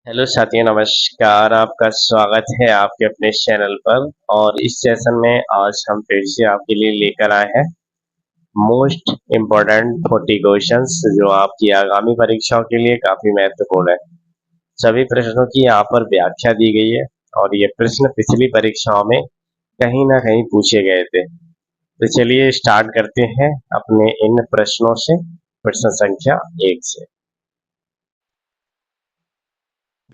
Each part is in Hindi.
हेलो साथियों, नमस्कार। आपका स्वागत है आपके अपने चैनल पर। और इस सेशन में आज हम फिर से आपके लिए लेकर आए हैं मोस्ट इम्पोर्टेंट 40 क्वेश्चंस जो आपकी आगामी परीक्षाओं के लिए काफी महत्वपूर्ण है। सभी प्रश्नों की यहाँ पर व्याख्या दी गई है और ये प्रश्न पिछली परीक्षाओं में कहीं ना कहीं पूछे गए थे। तो चलिए स्टार्ट करते हैं अपने इन प्रश्नों से। प्रश्न संख्या 1 से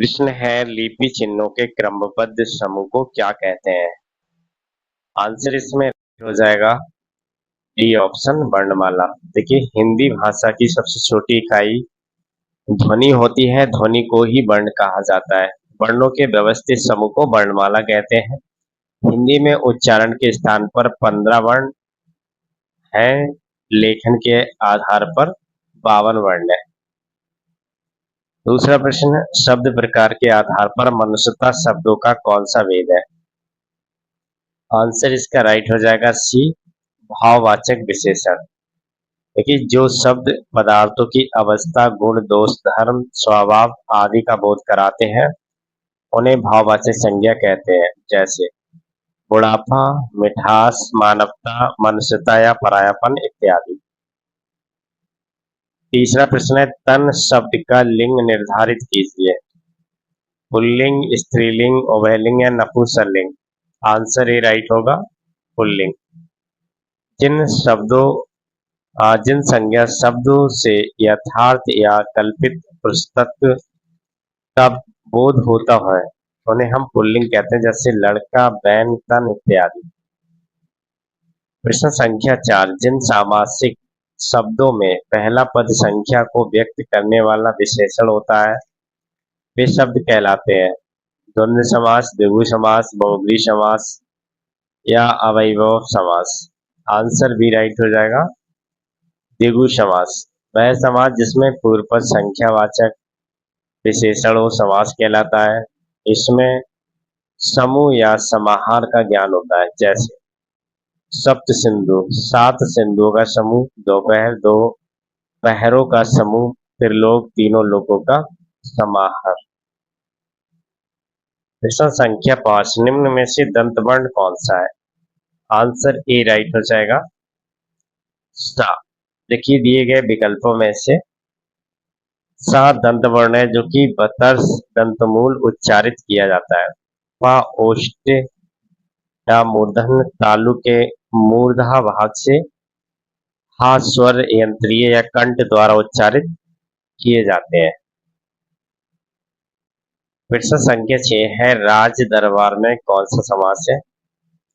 प्रश्न है, लिपि चिन्हों के क्रमबद्ध समूह को क्या कहते हैं? आंसर इसमें हो जाएगा डी ऑप्शन, वर्णमाला। देखिए, हिंदी भाषा की सबसे छोटी इकाई ध्वनि होती है। ध्वनि को ही वर्ण कहा जाता है। वर्णों के व्यवस्थित समूह को वर्णमाला कहते हैं। हिंदी में उच्चारण के स्थान पर 15 वर्ण हैं। लेखन के आधार पर 52 वर्ण है। दूसरा प्रश्न, शब्द प्रकार के आधार पर मनुष्यता शब्दों का कौन सा भेद है? आंसर इसका राइट हो जाएगा सी, भाववाचक विशेषण। देखिए, जो शब्द पदार्थों की अवस्था, गुण, दोष, धर्म, स्वभाव आदि का बोध कराते हैं उन्हें भाववाचक संज्ञा कहते हैं। जैसे बुढ़ापा, मिठास, मानवता, मनुष्यता या परायापन इत्यादि। तीसरा प्रश्न है, तन शब्द का लिंग निर्धारित कीजिए। पुल्लिंग, स्त्रीलिंग, उभयलिंग या नपुंसकलिंग। आंसर ए राइट होगा, पुल्लिंग। जिन शब्दों जिन संज्ञा शब्दों से यथार्थ या कल्पित पुरुषत्व का बोध होता है उन्हें हम पुल्लिंग कहते हैं। जैसे लड़का, बैन, तन इत्यादि। प्रश्न संख्या 4, जिन सामासिक शब्दों में पहला पद संख्या को व्यक्त करने वाला विशेषण होता है वे शब्द कहलाते हैं? द्वंद्व समास, द्विगु समास, बहुब्रीहि समास या अवयव समास। आंसर बी राइट हो जाएगा, द्विगु समास। वह समास जिसमें पूर्व पद संख्यावाचक विशेषण हो समास कहलाता है। इसमें समूह या समाहार का ज्ञान होता है। जैसे सप्त सिंधु, 7 सिंधुओं का समूह, दोपहर, 2 पहरों का समूह, त्रिलोक, तीनों लोकों का समाहार। प्रश्न संख्या 5, निम्न में से दंत वर्ण कौन सा है? आंसर ए राइट हो जाएगा, सा। देखिए, दिए गए विकल्पों में से सा दंत वर्ण है जो कि बतर्स दंतमूल उच्चारित किया जाता है। प ओष्ठ या मूर्धन्य तालु के मूर्धा भाग से हा स्वर यंत्रीय या कंठ द्वारा उच्चारित किए जाते हैं। प्रश्न संख्या 6 है, राज दरबार में कौन सा समास है?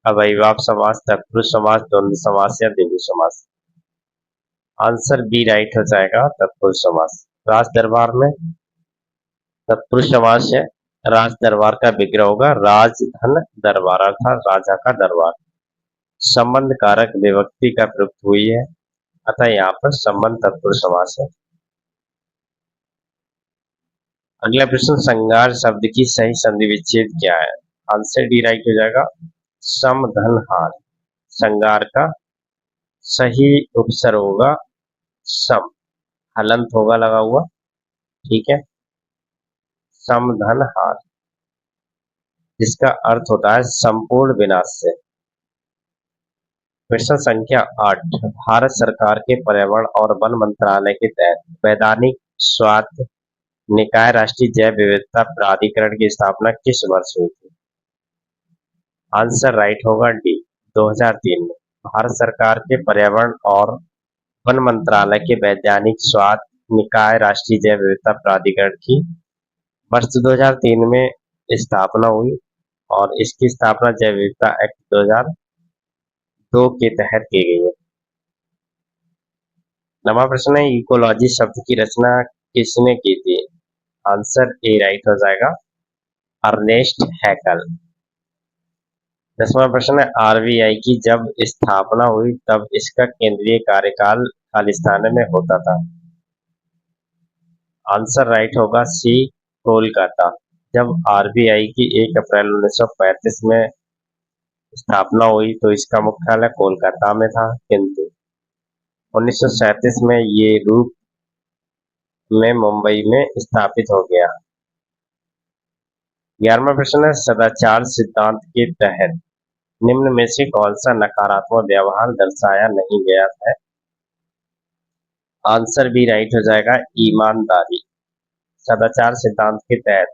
अव्ययभाव समास, तत्पुरुष समास, द्वंद्व समास या द्विगु समास। आंसर बी राइट हो जाएगा, तत्पुरुष समास। राज दरबार में तत्पुरुष समास है। राज दरबार का विग्रह होगा राजधन दरबार, अर्थात राजा का दरबार। संबंध कारक विभक्ति का प्रयुक्त हुई है, अतः यहाँ पर संबंध तत्पुरुष समास है। अगला प्रश्न, श्रृंगार शब्द की सही संधि विच्छेद क्या है? आंसर डी राइट हो जाएगा, सम धन हार। श्रृंगार का सही उपसर्ग होगा सम, हलंत होगा लगा हुआ, ठीक है, सम धन हार, जिसका अर्थ होता है संपूर्ण विनाश से। प्रश्न संख्या 8, भारत सरकार के पर्यावरण और वन मंत्रालय के तहत वैधानिक स्वायत्त निकाय राष्ट्रीय जैव विविधता प्राधिकरण की स्थापना किस वर्ष हुई थी? आंसर राइट होगा डी, 2003 में। भारत सरकार के पर्यावरण और वन मंत्रालय के वैधानिक स्वायत्त निकाय राष्ट्रीय जैव विविधता प्राधिकरण की वर्ष 2003 में स्थापना हुई और इसकी स्थापना जैव विविधता एक्ट 2002 के तहत की गई है। नवा प्रश्न है, इकोलॉजी शब्द की रचना किसने की थी? आंसर ए राइट हो जाएगा, अर्नेस्ट हैकल। 10वां प्रश्न है, आरबीआई की जब स्थापना हुई तब इसका केंद्रीय कार्यकाल खालिस्तान में होता था? आंसर राइट होगा सी, कोलकाता। जब आरबीआई की 1 अप्रैल 1935 में स्थापना हुई तो इसका मुख्यालय कोलकाता में था, किंतु 1937 में ये रूप में मुंबई में स्थापित हो गया। 11वां प्रश्न है, सदाचार सिद्धांत के तहत निम्न में से कौन सा नकारात्मक व्यवहार दर्शाया नहीं गया है? आंसर बी राइट हो जाएगा, ईमानदारी। सदाचार सिद्धांत के तहत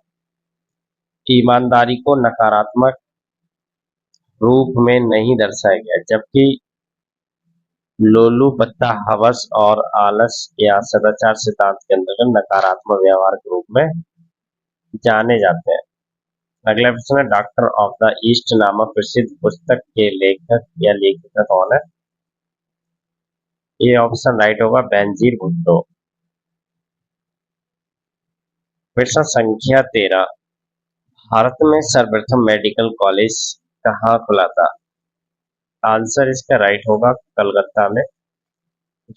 ईमानदारी को नकारात्मक रूप में नहीं दर्शाया गया, जबकि लोलुपता, हवस और आलस या सदाचार सिद्धांत के अंतर्गत नकारात्मक व्यवहार के रूप में जाने जाते हैं। अगला प्रश्न है, डॉक्टर ऑफ द ईस्ट नामक प्रसिद्ध पुस्तक के लेखक या लेखिका कौन है? ये ऑप्शन राइट होगा, बेनजीर भुट्टो। प्रश्न संख्या 13, भारत में सर्वप्रथम मेडिकल कॉलेज कहाँ खुला था? आंसर इसका राइट होगा, कलकत्ता में।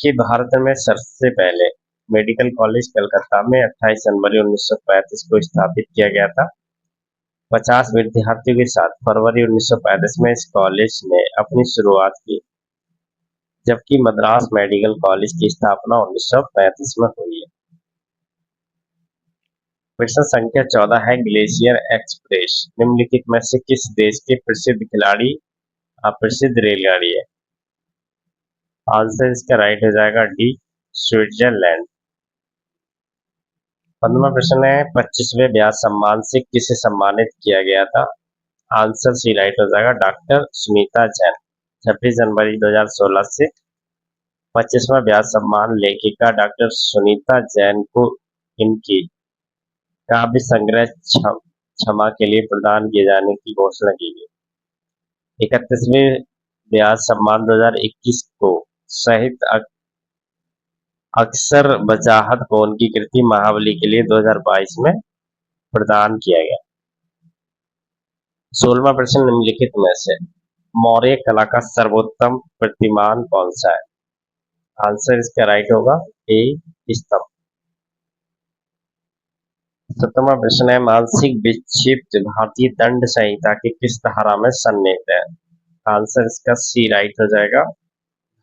कि भारत में सबसे पहले मेडिकल कॉलेज कलकत्ता में 28 जनवरी 1935 को स्थापित किया गया था। 50 विद्यार्थियों के साथ फरवरी 1935 में इस कॉलेज ने अपनी शुरुआत की, जबकि मद्रास मेडिकल कॉलेज की स्थापना 1935 में हुई है। प्रश्न संख्या 14 है, ग्लेशियर एक्सप्रेस निम्नलिखित में से किस देश के प्रसिद्ध खिलाड़ी प्रसिद्ध रेलगाड़ी है? आंसर इसका राइट हो जाएगा, डी, स्विट्जरलैंड। 15वां प्रश्न है, 25वें व्यास सम्मान से किसे सम्मानित किया गया था? आंसर सी राइट हो जाएगा, डॉक्टर सुनीता जैन। 26 जनवरी 2016 से 25वां व्यास सम्मान लेखिका डॉक्टर सुनीता जैन को इनकी काव्य संग्रह क्षमा के लिए प्रदान किए जाने की घोषणा की गई। 31वें व्यास सम्मान 2021 को साहित्य अक्सर बचाहत को उनकी कृति महाबली के लिए 2022 में प्रदान किया गया। 16वां प्रश्न, निम्नलिखित में से मौर्य कला का सर्वोत्तम प्रतिमान कौन सा है? आंसर इसका राइट होगा, ए, स्तंभ। 17वां प्रश्न है, मानसिक विक्षिप्त भारतीय दंड संहिता की किस धारा में सन्निहित है? आंसर इसका सी राइट हो जाएगा,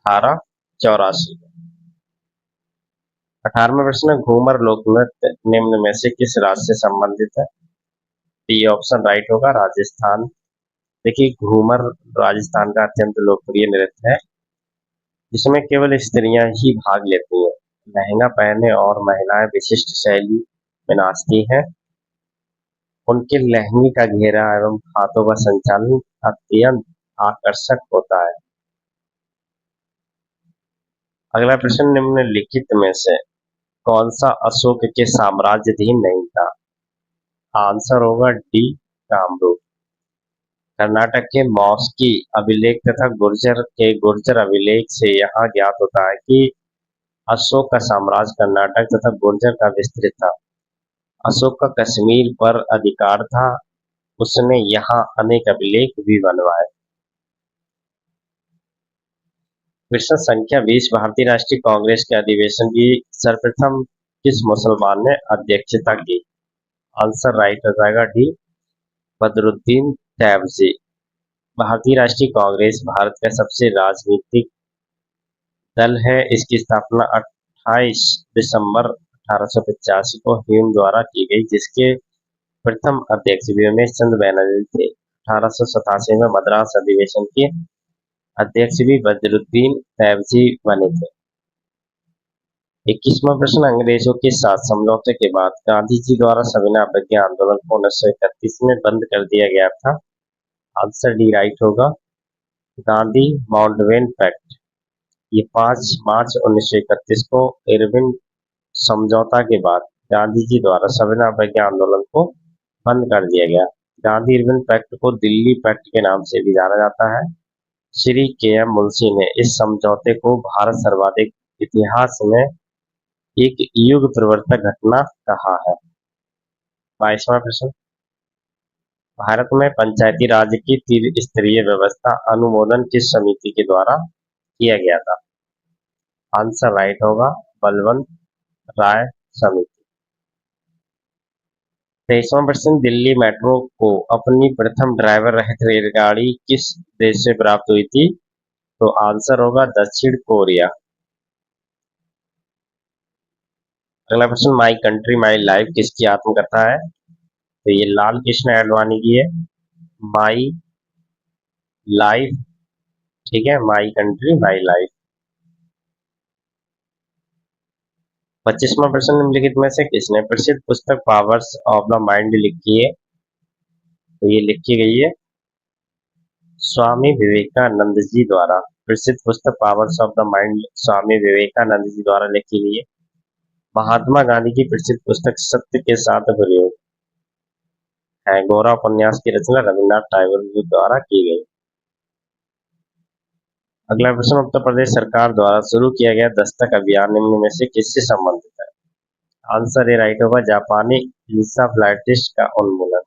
धारा 84। 18वां प्रश्न, घूमर लोक नृत्य निम्न में से किस राज्य से संबंधित है? डी ऑप्शन राइट होगा, राजस्थान। देखिए, घूमर राजस्थान का अत्यंत लोकप्रिय नृत्य है, जिसमें केवल स्त्रियां ही भाग लेती हैं। लहंगा पहने और महिलाएं विशिष्ट शैली में नाचती हैं। उनके लहंगे का घेरा एवं हाथों का संचालन अत्यंत आकर्षक होता है। अगला प्रश्न, निम्नलिखित में से कौन सा अशोक के साम्राज्याधीन नहीं था? आंसर होगा, डी, कामरूप। कर्नाटक के मौस्की अभिलेख तथा गुर्जर अभिलेख से यह ज्ञात होता है कि अशोक का साम्राज्य कर्नाटक तथा गुर्जर का विस्तृत था। अशोक का कश्मीर पर अधिकार था। उसने यहाँ अनेक अभिलेख भी बनवाए। प्रश्न संख्या 20, भारतीय राष्ट्रीय कांग्रेस के अधिवेशन की सर्वप्रथम किस मुसलमान ने अध्यक्षता की? आंसर राइट हो जाएगा, डी, बदरुद्दीन तैयबजी। भारतीय राष्ट्रीय कांग्रेस भारत का सबसे राजनीतिक दल है। इसकी स्थापना 28 दिसंबर 1885 को ह्यूम द्वारा की गई, जिसके प्रथम अध्यक्ष व्योमेश चंद्र बैनर्जी थे। 1887 में मद्रास अधिवेशन के अध्यक्ष भी बदरुद्दीन तैयबजी बने थे। 21वां प्रश्न, अंग्रेजों के साथ समझौते के बाद गांधी जी द्वारा सविनय अवज्ञा आंदोलन को 1931 में बंद कर दिया गया था। आंसर डी राइट होगा, गांधी माउंटबेटन पैक्ट। ये 5 मार्च 1931 को इरविन समझौता के बाद गांधी जी द्वारा सविनय अवज्ञा आंदोलन को बंद कर दिया गया। गांधी इरविन पैक्ट को दिल्ली पैक्ट के नाम से भी जाना जाता है। श्री के.एम. मुंशी ने इस समझौते को भारत सर्वाधिक इतिहास में एक युग परिवर्तक घटना कहा है। 22वां प्रश्न, भारत में पंचायती राज की त्रिस्तरीय व्यवस्था अनुमोदन किस समिति के द्वारा किया गया था? आंसर राइट होगा, बलवंत राय समिति। 23वां प्रश्न, दिल्ली मेट्रो को अपनी प्रथम ड्राइवर रहित रेलगाड़ी किस देश से प्राप्त हुई थी? तो आंसर होगा, दक्षिण कोरिया। अगला प्रश्न, माई कंट्री माई लाइफ किसकी आत्मकथा है? तो ये लाल कृष्ण आडवाणी की है, माई लाइफ। ठीक है, माई कंट्री माई लाइफ। 25वां प्रश्न, निम्नलिखित में से किसने प्रसिद्ध पुस्तक पावर्स ऑफ द माइंड लिखी है? तो ये लिखी गई है स्वामी विवेकानंद जी द्वारा। प्रसिद्ध पुस्तक powers of the mind Swami Vivekananda ji द्वारा लिखी गई है। महात्मा गांधी की प्रसिद्ध पुस्तक सत्य के साथ प्रयोग है। गौरव उपन्यास की रचना रविन्द्रनाथ टैगोर जी द्वारा की गई। अगला प्रश्न, उत्तर प्रदेश सरकार द्वारा शुरू किया गया दस्तक अभियान निम्न में से किससे संबंधित है? आंसर ए राइट होगा, जापानी इंसेफेलाइटिस का उन्मूलन।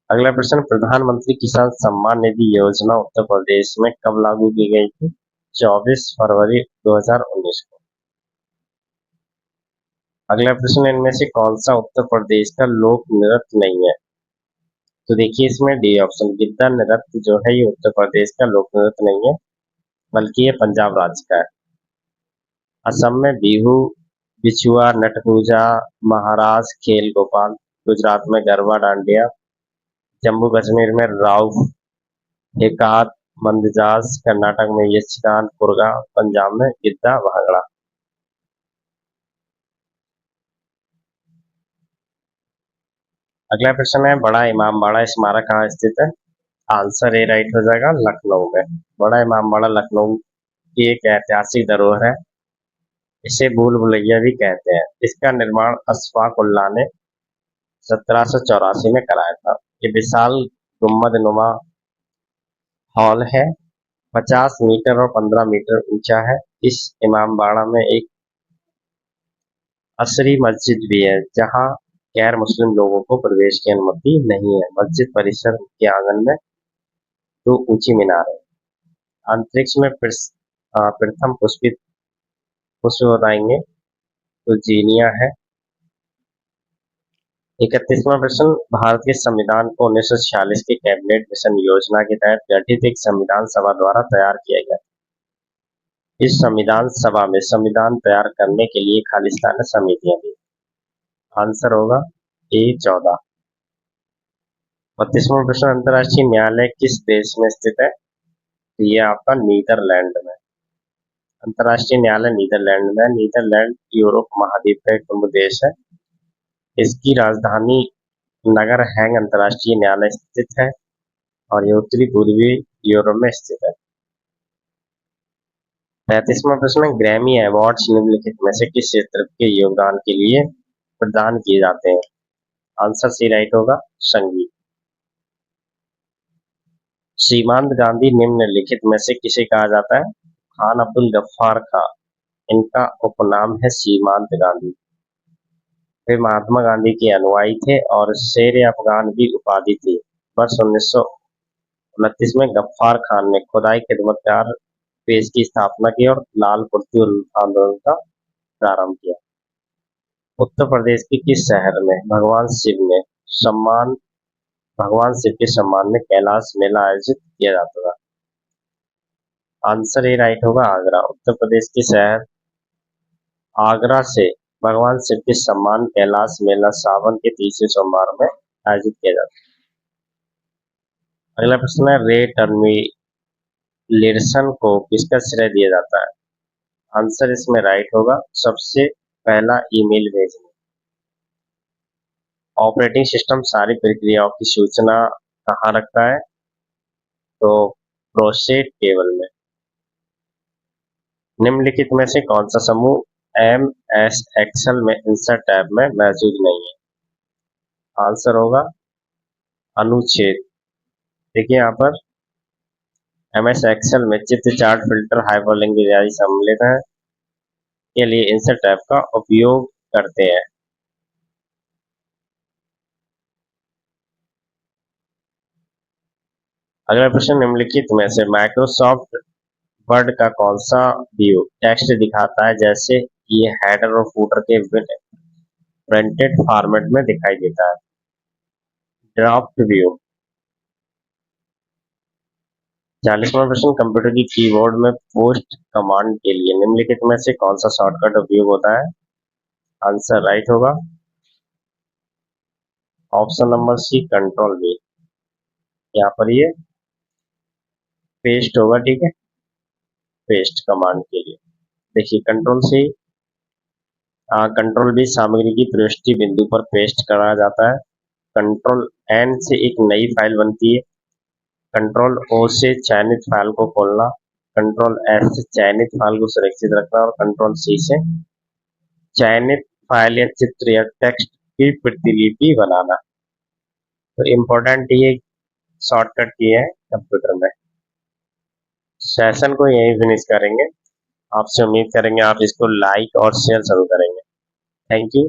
अगला प्रश्न, प्रधानमंत्री किसान सम्मान निधि योजना उत्तर प्रदेश में कब लागू की गई थी? 24 फरवरी 2019 को। अगला प्रश्न, इनमें से कौन सा उत्तर प्रदेश का लोक नृत्य नहीं है? तो देखिए इसमें डी ऑप्शन, गिद्दा नृत्य जो है ये उत्तर प्रदेश का लोक नृत्य नहीं है, बल्कि ये पंजाब राज्य का है। असम में बिहू, बिछुआ, नट पूजा, महाराज खेल गोपाल, गुजरात में गरबा डांडिया, जम्मू कश्मीर में राउफ एकात मंदजास, कर्नाटक में यक्षगान कुरगा, पंजाब में गिद्दा भांगड़ा। अगला प्रश्न है, बड़ा इमामबाड़ा स्मारक कहाँ स्थित है? आंसर ए राइट हो जाएगा, लखनऊ में। बड़ा इमामबाड़ा लखनऊ की एक ऐतिहासिक धरोहर है। इसे भूल भुलैया भी कहते हैं। इसका निर्माण अशफाक उल्लाह ने 1784 में कराया था। ये विशाल गुम्बद नुमा हॉल है, 50 मीटर और 15 मीटर ऊंचा है। इस इमामबाड़ा में एक असरी मस्जिद भी है, जहां गैर मुस्लिम लोगों को प्रवेश की अनुमति नहीं है। मस्जिद परिसर के आंगन में 2 ऊंची मीनार है। अंतरिक्ष में प्रथम पुष्पित पुष्प बताएंगे तो जीनिया है। 31वां प्रश्न, भारत के संविधान को 1946 के कैबिनेट मिशन योजना के तहत गठित एक संविधान सभा द्वारा तैयार किया गया। इस संविधान सभा में संविधान तैयार करने के लिए खालिस्तानी समितियां थी। आंसर होगा ए 14। 32वां प्रश्न, अंतर्राष्ट्रीय न्यायालय किस देश में स्थित है? तो ये आपका नीदरलैंड में। अंतर्राष्ट्रीय न्यायालय नीदरलैंड में। नीदरलैंड यूरोप महाद्वीप का एक प्रमुख देश है। इसकी राजधानी नगर हैंग अंतर्राष्ट्रीय न्यायालय स्थित है और ये उत्तरी पूर्वी यूरोप में स्थित है। 35वां प्रश्न, ग्रैमी अवार्ड्स निम्नलिखित में से किस क्षेत्र के योगदान के लिए प्रदान किए जाते हैं? आंसर सी राइट होगा, संगीत। सीमांत गांधी निम्नलिखित में से किसे कहा जाता है? खान अब्दुल गफ्फार खां, इनका उपनाम है सीमांत गांधी। वे महात्मा गांधी के अनुयायी थे और शेर अफगान भी उपाधि थी। वर्ष 1929 में गफ्फार खान ने खुदाई खिदमतगार पेज की स्थापना की और लाल कुर्ती आंदोलन का प्रारंभ किया। उत्तर प्रदेश के किस शहर में भगवान शिव के सम्मान में कैलाश मेला आयोजित किया जाता था? आंसर ए राइट होगा, आगरा। उत्तर प्रदेश के शहर आगरा से भगवान शिव के सम्मान कैलाश मेला सावन के तीसरे सोमवार में आयोजित किया जाता है। अगला प्रश्न है, रे टर्मिलेशन को किसका श्रेय दिया जाता है? आंसर इसमें राइट होगा, सबसे पहला ईमेल भेजने। ऑपरेटिंग सिस्टम सारी प्रक्रियाओं की सूचना कहाँ रखता है? तो प्रोसेस टेबल में। निम्नलिखित में से कौन सा समूह एमएस एक्सेल में इंसर्ट टैब में मौजूद नहीं है? आंसर होगा अनुच्छेद। देखिए यहाँ पर एमएस एक्सेल में चित्र, चार्ट, फिल्टर, हाइपरलिंक इत्यादि सम्मिलित है के लिए इंसर्ट टैब का उपयोग करते हैं। अगला प्रश्न, निम्नलिखित में से माइक्रोसॉफ्ट वर्ड का कौन सा व्यू टेक्स्ट दिखाता है जैसे ये हेडर और फूटर के प्रिंटेड फॉर्मेट में दिखाई देता है? Draft view. 40वां प्रश्न, कंप्यूटर की कीबोर्ड में पोस्ट कमांड के लिए निम्नलिखित में से कौन सा शॉर्टकट उपयोग होता है? आंसर राइट होगा, option number C control V। यहाँ पर ये पेस्ट होगा, ठीक है, पेस्ट कमांड के लिए। देखिए कंट्रोल से कंट्रोल V सामग्री की प्रविष्टि बिंदु पर पेस्ट करा जाता है। कंट्रोल N से एक नई फाइल बनती है। कंट्रोल O से चयनित फाइल को खोलना। कंट्रोल S से चयनित फाइल को सुरक्षित रखना और कंट्रोल C से चयनित फाइल या चित्र या टेक्स्ट की प्रतिलिपि बनाना। तो इम्पोर्टेंट ये शॉर्टकट की है कंप्यूटर में। सेशन को यही फिनिश करेंगे। आपसे उम्मीद करेंगे आप इसको लाइक और शेयर जरूर करेंगे। Thank you.